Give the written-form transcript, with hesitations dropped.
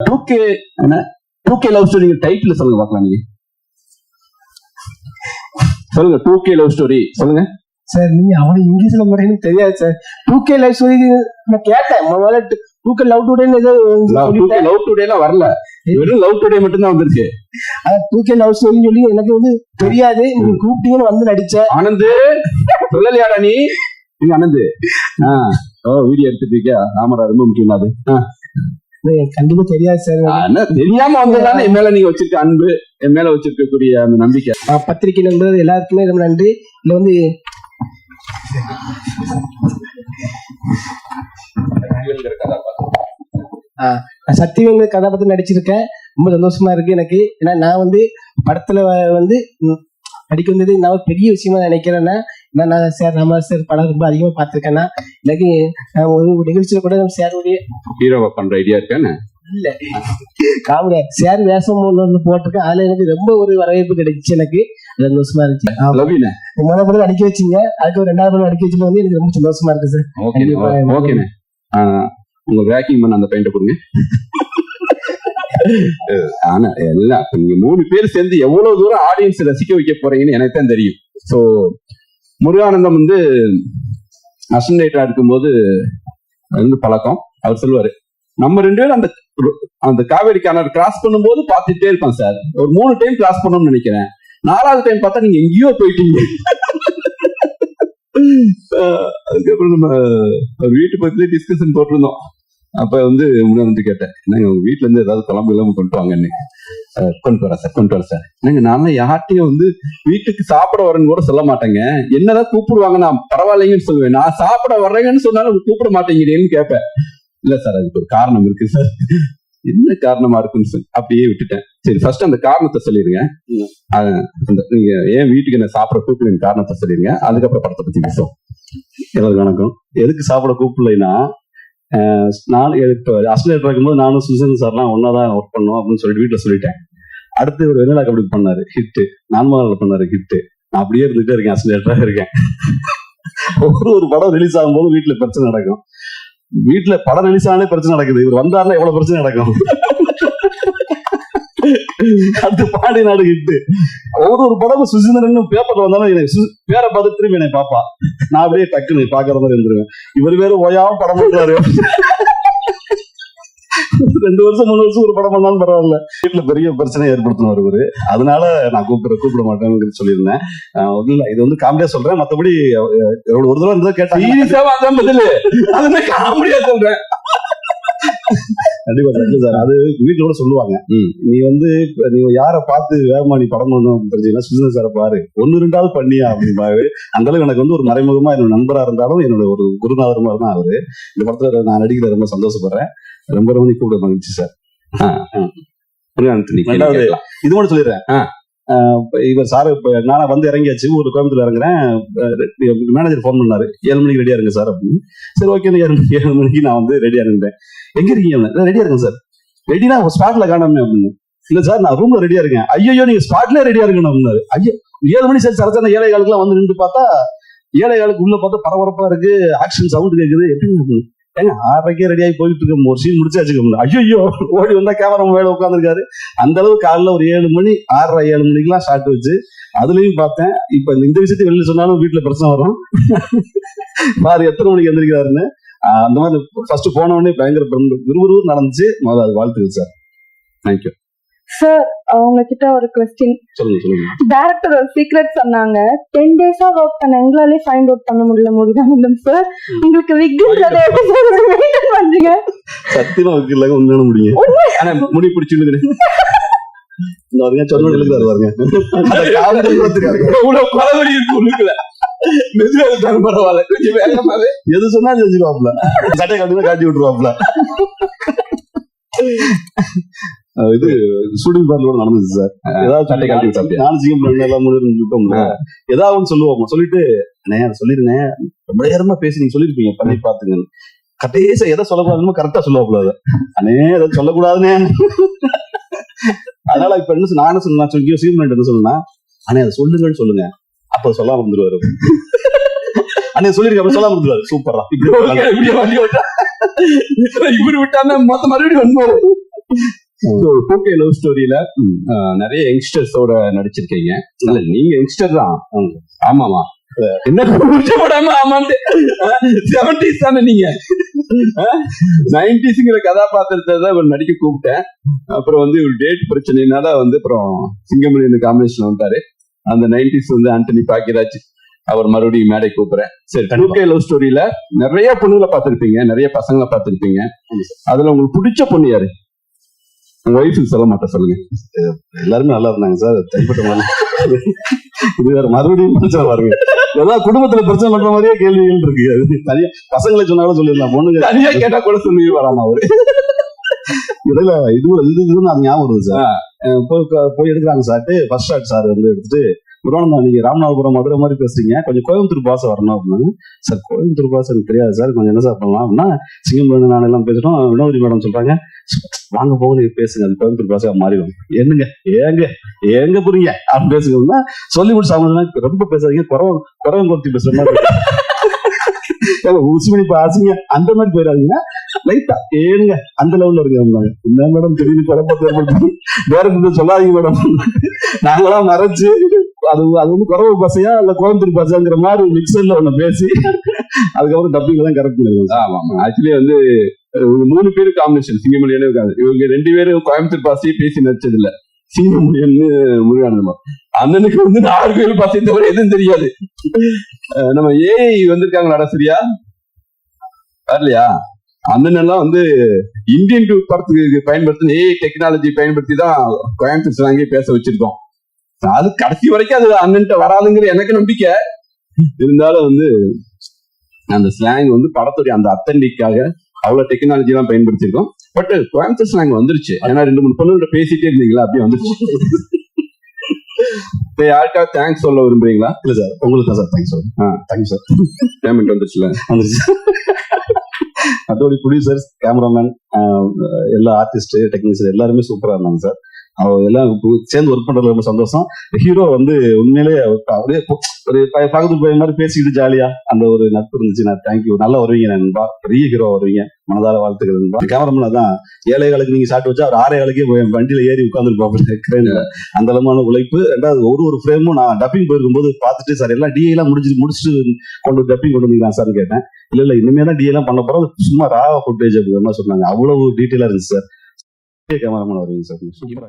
2K love story title சொல்லுங்க பார்க்கலாம். நீங்க சொல்லுங்க. 2K லவ் ஸ்டோரி சொல்லுங்க சார். நீங்க அவனை இங்கிலீஷ்ல முறைன்னு தெரியாது சார். 2K லவ் ஸ்டோரி நான் கேட்டேன். முதல்ல 2K லவ் டுடேன்னு ஏதோ 2K லவ் டுடேலாம் வரல, வெறும் லவ் டுடே மட்டும் தான் வந்திருக்கு. அதான் 2K லவ் ஸ்டோரின்னு சொல்லி எனக்கு வந்து தெரியாது. நீங்க கூப்பிட்டீங்கன்னு வந்து நடிச்சேன். ஆனந்து சொல்லலையாடா நீ? நீங்க ஆனந்து வீடியோ எடுத்துட்டு இருக்கியா? ஆமாடா, ரொம்ப முக்கியம் அது. கண்டிப்பா தெரியாது சார். தெரியாம வந்ததானே என் மேல நீங்க வச்சிருக்க அன்பு, என் மேல வச்சிருக்கக்கூடிய அந்த நம்பிக்கை. பத்திரிகை நண்பர் எல்லாருக்குமே ரொம்ப நன்றி. இதுல வந்து சத்தியவங்க கதாபாத்திரம் நடிச்சிருக்கேன். ரொம்ப சந்தோஷமா இருக்கு எனக்கு. ஏன்னா நான் வந்து படத்துல வந்து நடிக்க வந்தது நான் பெரிய விஷயமா நினைக்கிறேன்னா, நான் சார் ராமராஜ் சார் படம் ரொம்ப அதிகமா பார்த்திருக்கேன்னா, எனக்கு ஒரு நிகழ்ச்சியில கூட நம்ம சாருடைய ஹீரோவா பண்ற ஐடியா இருக்கானே இல்ல காமெடியா சார் வேஷம் ஒன்று போட்டிருக்கேன். அதுல எனக்கு ரொம்ப ஒரு வரவேற்பு கிடைச்சு. எனக்கு சந்தோஷமா இருந்துச்சு. முதல் படம் நடிக்க வச்சிங்க, அதுக்கு ஒரு 2வது படம் நடிக்க வச்சுட்டு வந்து எனக்கு ரொம்ப சந்தோஷமா இருக்கு சார். ஓகேண்ணே. உங்க வேக்கிங் பண்ண அந்த பெயிண்ட கொடுங்க. ஆனா எல்லாம் நீங்க 3 பேர் சேர்ந்து எவ்வளவு தூரம் ஆடியன்ஸ் ரசிக்க வைக்க போறீங்கன்னு எனக்கு தான் தெரியும். சோ முருகானந்தம் வந்து அசன்டேட்டா இருக்கும்போது வந்து பழக்கம். அவர் சொல்லுவாரு, நம்ம 2 பேரும் அந்த காவேரி கிணறு கிராஸ் பண்ணும்போது பார்த்துட்டே இருப்பேன் சார். ஒரு 3 டைம் கிராஸ் பண்ணணும்னு நினைக்கிறேன். 4வது டைம் பார்த்தா நீங்க எங்கேயோ போயிட்டீங்க. அதுக்கப்புறம் நம்ம வீட்டு பக்கத்துலயே டிஸ்கஷன் போட்டிருந்தோம். அப்ப வந்து வந்து கேட்டேன், என்னங்க உங்க வீட்டுல இருந்து ஏதாவது குழம்பு இல்லாம கொண்டு வாங்கன்னு. கொண்டு வர சார். என்னங்க நானும் யார்ட்டையும் வந்து வீட்டுக்கு சாப்பிட வரேன்னு கூட சொல்ல மாட்டேங்க. என்னதான் கூப்பிடுவாங்க நான் பரவாயில்லைங்கன்னு சொல்லுவேன். நான் சாப்பிட வர்றேங்கன்னு சொன்னாலும் கூப்பிட மாட்டேங்கிறேன்னு கேட்பேன். இல்ல சார், அதுக்கு ஒரு காரணம் இருக்கு சார். என்ன காரணமா இருக்குன்னு சொல்லி அப்படியே விட்டுட்டேன். சரி, ஃபர்ஸ்ட் அந்த காரணத்தை சொல்லிருங்க. நீங்க ஏன் வீட்டுக்கு என்ன சாப்பிட கூப்பிடுங்க காரணத்தை சொல்லிருங்க. அதுக்கப்புறம் படத்தை பத்தி பேசுவோம். எல்லாருக்கும் வணக்கம். எதுக்கு சாப்பிட கூப்பிடலைன்னா, நான் அஸ்லேட் இருக்கும்போது நானும் சுசன் சார்லாம் ஒன்னாதான் ஒர்க் பண்ணோம் அப்படின்னு சொல்லிட்டு வீட்டுல சொல்லிட்டேன். அடுத்து ஒரு வெண்ணிலா கபடி பண்ணாரு ஹிட்டு, நான்மகன்ல பண்ணாரு ஹிட்டு. நான் அப்படியே இருந்துட்டே இருக்கேன், அஸ்லேட்டரா இருக்கேன். ஒரு படம் ரிலீஸ் ஆகும்போது வீட்டுல பிரச்சனை நடக்கும். வீட்டுல படம் ரிலீஸ் ஆனாலே பிரச்சனை நடக்குது. இவர் வந்தாருன்னா எவ்வளவு பிரச்சனை நடக்கும். அடுத்து பாடி நாடு ஹிட்டு. ஒரு படமும் சுசீந்திரன் பேப்பர்ல வந்தாலும் எனக்கு பேரை பார்த்து திரும்பி என்னை பாப்பா. நான் அப்படியே டக்குன்னு பாக்குற மாதிரி இருந்துருவேன். இவர் வேற ஓயாம படம் பண்றாரு. 2 வருஷம் 3 வருஷம் ஒரு படம் பண்ணாலும் பரவாயில்ல. வீட்டுல பெரிய பிரச்சனை ஏற்படுத்தணும் இவரு. அதனால நான் கூப்பிட மாட்டேன்னு சொல்லியிருந்தேன். இல்ல, இது வந்து காமெடியா சொல்றேன். மத்தபடி ஒரு தடவை இருந்தா கேட்டாங்க, காமெடியா சொல்றேன். கண்டிப்பா சார். அது வீட்டுல கூட சொல்லுவாங்க, நீ வந்து நீங்க யாரை பார்த்து வேகமா நீ படம் பண்ணணும் தெரிஞ்சீங்கன்னா சுஜிதன் சாரை பாரு, 1-2 பண்ணியா அப்படின்பாரு. அந்த அளவுக்கு எனக்கு வந்து ஒரு மறைமுகமா என்னோட நண்பரா இருந்தாலும் என்னோட ஒரு குருநாதர் மாதிரி தான் அவரு. இந்த படத்துல நான் நடிக்கிற ரொம்ப சந்தோஷப்படுறேன். ரொம்ப ரொம்ப கூட மகிழ்ச்சி சார். இது மட்டும் சொல்லிடுறேன். இவர் சார் இப்ப நானா வந்து இறங்கியாச்சு. ஒரு கோயம்புத்தூர்ல இறங்குறேன். மேனேஜர் போன் பண்ணாரு, 7 மணிக்கு ரெடியா இருங்க சார் அப்படின்னு. சரி ஓகே, 7 மணிக்கு நான் வந்து ரெடியா இருந்தேன். எங்க இருக்கீங்க? ரெடியா இருக்கேன் சார். ரெடினா ஸ்பாட்ல காணாமே அப்படின்னு. இல்ல சார், நான் ரூம்ல ரெடியா இருக்கேன். ஐயோ, நீங்க ஸ்பாட்ல ரெடியா இருக்கணும் அப்படின்னாரு. ஐயோ, 7 மணி சார் சரச்சான 7:15 வந்து நின்று பார்த்தா 7:15 உள்ள பார்த்தா பரபரப்பா இருக்கு, ஆக்ஷன் சவுண்ட் கேக்குது. எப்படி ஏங்க 6:30 ரெடியாகி போயிட்டு இருக்க, ஒரு சீன் முடிச்சாச்சு. ஐயோ, ஓடி வந்தா கேமரா மேல உட்காந்துருக்காரு. அந்த அளவு காலைல ஒரு 7 மணி 6:30 7 மணிக்கெல்லாம் ஷார்ட் வச்சு அதுலயும் பார்த்தேன். இப்ப இந்த விஷயத்தை வெளியில சொன்னாலும் வீட்டுல பிரச்சனை வரும். பாரு எத்தனை மணிக்கு எந்திரிக்கிறாருன்னு. அந்த மாதிரி ஃபர்ஸ்ட் போன உடனே பயங்கர விறுவிறுப்பு நடந்துச்சு. முதல்ல அது வாழ்த்துக்கள் சார். Thank you sir. உங்ககிட்ட ஒரு क्वेश्चन. சொல்லுங்க. டைரக்டர் ஒரு சீக்ரெட் சொன்னாங்க. 10 டேஸா வர்க் பண்ண எங்களாலே ஃபைண்ட் அவுட் பண்ண முடியல சார். உங்களுக்கு விக்ன்றதை எப்படி சார் மெயின்டைன் பண்றீங்க? சத்தியமா விக் இல்லங்க, உண்மையான முடியும். ஆனா முடி பிடிச்சிடுங்க. பாருங்க சொன்ன எழுதுறாரு பாருங்க. அந்த காமெடி பண்றதுக்கு இவ்வளவு பரவடி இருக்கு உள்ளுக்குள்ள. மெதுவா பரவாயில்ல, கொஞ்சம் வேகமாவே எது சொன்னா செஞ்சிருவாப்ல. சட்டை காட்டி விட்டுருவாப்ல. இது ஷூட்டிங் பார்ல கூட நடந்துச்சு சார். ஏதாவது சட்டை காட்டி விட்டாப்ல. நானும் சிங்கம் எல்லாம் விட்டோம்ல, ஏதாவது ஒன்று சொல்லுவோம். சொல்லிட்டு சொல்லிருந்தேன், ரொம்ப நேரமா பேசி நீங்க சொல்லிருப்பீங்க பண்ணி பாத்துங்க. கடைசியா எதை சொல்லக்கூடாதுன்னு கரெக்டா சொல்லுவாப்ல. அண்ணே எதை சொல்லக்கூடாதுன்னே. அதனால இப்ப என்ன நானும் சொன்னா சிங்கம் என்ன சொன்னா, அண்ணே அதை சொல்லுங்கன்னு சொல்லுங்க. அப்ப சொல்லாம வந்துருவாரு. அண்ணே சொல்லிருக்க அப்படி சொல்லாம வந்துருவாரு. சூப்பரா இப்படி வண்டி விட்டா இவரு விட்டாம மொத்த மறுபடியும் வந்து 2K லவ் ஸ்டோரியில நிறைய யங்ஸ்டர்ஸோட நடிச்சிருக்கீங்க. இல்ல நீங்க யங்ஸ்டர் தான். ஆமாமா, என்ன கூச்சப்படாம ஆமாண்டு 70s தானே நீங்க. 90ஸ்ங்கிற கதாபாத்திரத்தை தான் நடிக்க கூப்பிட்டேன். அப்புறம் வந்து ஒரு டேட் பிரச்சனைனால வந்து அப்புறம் சிங்கமணி காம்பினேஷன் வந்துட்டாரு. அந்த 90s வந்து ஆண்டனி பாக்கியராஜ் அவர் மறுபடியும் மேடை கூப்பிடுறேன். சரி, 2K லவ் ஸ்டோரியில நிறைய பொண்ணுங்களை பார்த்திருப்பீங்க, நிறைய பசங்களை பார்த்திருப்பீங்க. அதுல உங்களுக்கு பிடிச்ச பொண்ணு யாரு? உங்க ஒய்ஃபுக்கு சொல்ல மாட்டேன், சொல்லுங்க. எல்லாருமே நல்லா இருந்தாங்க சார். தனிப்பட்ட மாதிரி இது வேற மறுபடியும் பிரச்சனை பாருங்க. ஏதாவது குடும்பத்துல பிரச்சனை பண்ற மாதிரியே கேள்விகள் இருக்கு. அது தனியா பசங்களை சொன்னாலும் சொல்லிடலாம், பொண்ணுங்க தனியா கேட்டா கூட சொல்லி வராமா அவரு. இடையில இதுன்னு அது ஞாபகம் வருது சார். போய் எடுக்கிறாங்க சார்ட்டு. ஃபர்ஸ்ட் ஷாட் சார் வந்து எடுத்துட்டு, புராணம் நீங்க ராமநாதபுரம் மதுரை மாதிரி பேசுறீங்க, கொஞ்சம் கோயம்புத்தூர் பாச வரணும் அப்படின்னாங்க. சார் கோயம்புத்தூர் பாச எனக்கு தெரியாது சார், கொஞ்சம் என்ன சார் பண்ணலாம் அப்படின்னா, சிங்கம் நான் எல்லாம் பேசுறோம். வினோதி மேடம் சொல்றாங்க, வாங்க போக நீங்க பேசுங்க, அது கோயம்புத்தூர் பாச மாறிடும். என்னங்க ஏங்க புரியுங்க அப்படின்னு பேசுங்கன்னா சொல்லி முடிச்சு அவங்க ரொம்ப பேசாதீங்க, குறவன் கொத்தி பேசுற மாதிரி உசுமணி ஆசைங்க அந்த மாதிரி போயிடாதீங்கன்னா லைட்டா ஏனுங்க அந்த லெவல்ல இருக்காங்க. என்ன மேடம் திடீர்னு குழப்பத்தை ஏற்படுத்தி வேற சொல்லாதீங்க மேடம், நாங்களாம் மறைச்சு அது வந்து குறவு பசையா இல்ல கோயம்புத்தூர் பசங்கிற மாதிரி மிக்சர்ல ஒண்ணு பேசி அதுக்கப்புறம் டப்பிங் எல்லாம் கரெக்ட் பண்ணிடுவோம். ஆமா, ஆக்சுவலி வந்து 3 பேரு காம்பினேஷன் சிங்கமணியனே இருக்காது. இவங்க 2 பேரும் கோயம்புத்தூர் பாசையே பேசி நடிச்சது இல்ல. சிங்கமணியன்னு முருகானந்தம் அண்ணனுக்கு வந்து 4 பேர் பாசையை தவிர எதுவும் தெரியாது. நம்ம ஏஐ வந்திருக்காங்களா சரியா வரலையா? அண்ணன் எல்லாம் வந்து இந்தியன் டூ படத்துக்கு பயன்படுத்தின ஏஐ டெக்னாலஜி பயன்படுத்தி தான் கோயம்புத்தூர் ஸ்லாங்கே பேச வச்சிருக்கோம். அது கடைசி வரைக்கும் அது அண்ணன்ட்ட வராதுங்கிற எனக்கு நம்பிக்கை இருந்தாலும் வந்து அந்த ஸ்லாங் வந்து படத்துடைய அந்த அத்தன்டிக்காக அவ்வளவு டெக்னாலஜி எல்லாம் பயன்படுத்திருக்கோம். பட் கோயம்புத்தூர் ஸ்லாங் வந்துருச்சு. ஏன்னா 2-3 பொண்ணுகிட்ட பேசிட்டே இருந்தீங்களா, அப்படியே வந்துருச்சு. யாருக்கா தேங்க்ஸ் சொல்ல விரும்புறீங்களா? இல்ல சார், உங்களுக்கு தான் sir thanks sir. Thanks sir. Payment வந்துருச்சுல? வந்துருச்சு. அதோட ப்ரொடியூசர்ஸ், கேமராமேன், எல்லா ஆர்டிஸ்ட், டெக்னீஷியன் எல்லாருமே சூப்பரா இருந்தாங்க சார். அவங்க எல்லாம் சேர்ந்து ஒர்க் பண்றதுல ரொம்ப சந்தோஷம். ஹீரோ வந்து உண்மையிலே அப்படியே ஒரு பக்கத்து பையன் மாதிரி பேசிக்கிட்டு ஜாலியா அந்த ஒரு நட்பு இருந்துச்சு. நான் தேங்க்யூ, நல்லா வருவீங்க நண்பா, பெரிய ஹீரோ வருவீங்க, மனதார வாழ்த்துக்கள் நண்பா. கேமராமேன் தான் 7 காலுக்கு நீங்க ஷாட் வச்சா அவர் 6 காலுக்கே வண்டியில ஏறி உட்காந்துருப்பாங்க. அந்த அளவான உழைப்பு. ரெண்டாவது ஒரு ஃப்ரேமும் நான் டப்பிங் போயிருக்கும் போது பார்த்துட்டு, சார் எல்லாம் டிஏ எல்லாம் முடிச்சுட்டு டப்பிங் கொண்டு வந்தீங்களா சார் கேட்டேன். இல்ல இனிமே தான் டிஏ எல்லாம் பண்ண போறோம், சும்மா ரா ஃபுட்டேஜ் அப்படிங்கிற மாதிரி சொன்னாங்க. அவ்வளவு டீட்டெயிலா இருந்துச்சு சார். கேமராமேன் வருவீங்க சார், சூப்பரா.